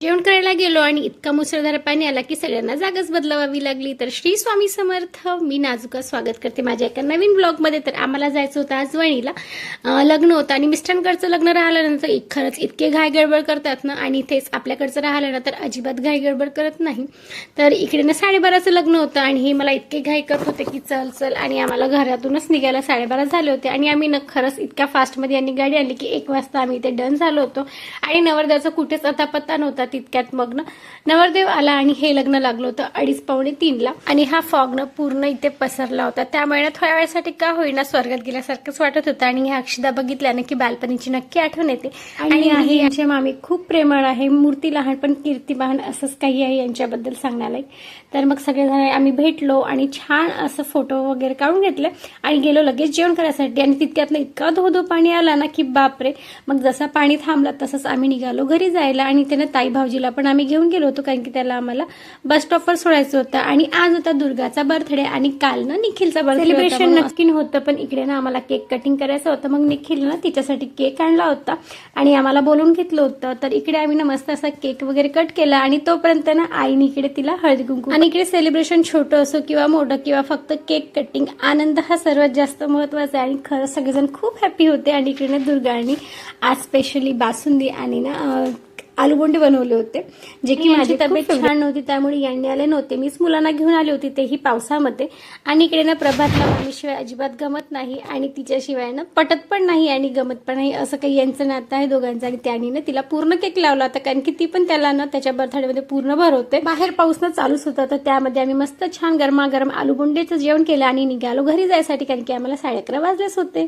जेवण करायला गेलो आणि इतका मुसळधार पाणी आला की सगळ्यांना जागाच बदलावावी लागली. तर श्री स्वामी समर्थ. मी नाजुका स्वागत करते माझ्या एका नवीन ब्लॉगमध्ये. तर आम्हाला जायचं होतं आज वणीला, लग्न होतं आणि मिस्टरांकडचं लग्न राहिल्यानंतर खरंच इतके घाई गडबड करतात ना, आणि तेच आपल्याकडचं राहिलं ना तर अजिबात घाई गडबड करत नाही. तर इकडे ना 12:30चं लग्न होतं आणि हे मला इतके घाई करत होते की चल चल, आणि आम्हाला घरातूनच निघायला 12:30 झाले होते. आणि आम्ही ना खरंच इतक्या फास्टमध्ये यांनी गाडी आणली की 1 वाजता आम्ही इथे डन झालो होतो. आणि नवरदेवाचा कुठेच आता पत्ता नव्हता. तितक्यात मग ना नवरदेव आला आणि हे लग्न लागलं होतं 2:30-3ला. आणि हा फॉग ना पूर्ण इथे पसरला होता. त्यामुळे ना थोड्या वेळासाठी का होईना स्वर्गात गेल्यासारखंच वाटत होतं. आणि ह्या अक्षदा बघितल्यानं की बालपणीची नक्की आठवण येते. आणि आहे यांचे मामी खूप प्रेमळ आहे, मूर्ती लहान पण कीर्तिमान असंच काही आहे यांच्याबद्दल सांगण्याला. तर मग सगळेजण आम्ही भेटलो आणि छान असं फोटो वगैरे काढून घेतले आणि गेलो लगेच जेवण करायसाठी. आणि तितक्यातनं इतका धो पाणी आला ना की बापरे. मग जसं पाणी थांबलं तसंच आम्ही निघालो घरी जायला. आणि त्यानं ताई भाऊजीला पण आम्ही घेऊन गेलो होतो, कारण की त्याला आम्हाला बस स्टॉपवर सोडायचं होतं. आणि आज होता दुर्गाचा बर्थडे आणि काल ना निखिलचा बर्थडे. सेलिब्रेशन नक्की होतं, पण इकडे ना आम्हाला केक कटिंग करायचं होतं. मग निखिल ना तिच्यासाठी केक आणला होता आणि आम्हाला बोलून घेतलं होतं. तर इकडे आम्ही ना मस्त असा केक वगैरे कट केला आणि तोपर्यंत ना आईने इकडे तिला हळदी कुंकू. आणि इकडे सेलिब्रेशन छोटं असो किंवा मोठं किंवा फक्त केक कटिंग, आनंद हा सर्वात जास्त महत्वाचा आहे. आणि खरंच सगळेजण खूप हॅपी होते. आणि इकडे ना दुर्गाने आज स्पेशली बासुंदी आणि ना आलूबोंडे बनवले होते, जे की माझी तब्येत छान नव्हती त्यामुळे यांनी आले नव्हते. मीच मुलांना घेऊन आली होती, तेही पावसामध्ये. आणि इकडे ना प्रभातला मम्मीशिवाय अजिबात गमत नाही आणि तिच्याशिवाय ना पटत पण नाही आणि गमत पण नाही, असं काही यांचं नातं आहे दोघांचं. आणि त्यांनी ना तिला पूर्ण केक लावला होता, कारण की ती पण त्याला ना त्याच्या बर्थडेमध्ये पूर्ण भरवते. बाहेर पाऊस ना चालूच होता, तर त्यामध्ये आम्ही मस्त छान गरमागरम आलूबोंडेचं जेवण केलं आणि निघालो घरी जायसाठी, कारण की आम्हाला 11:30 वाजलेच होते.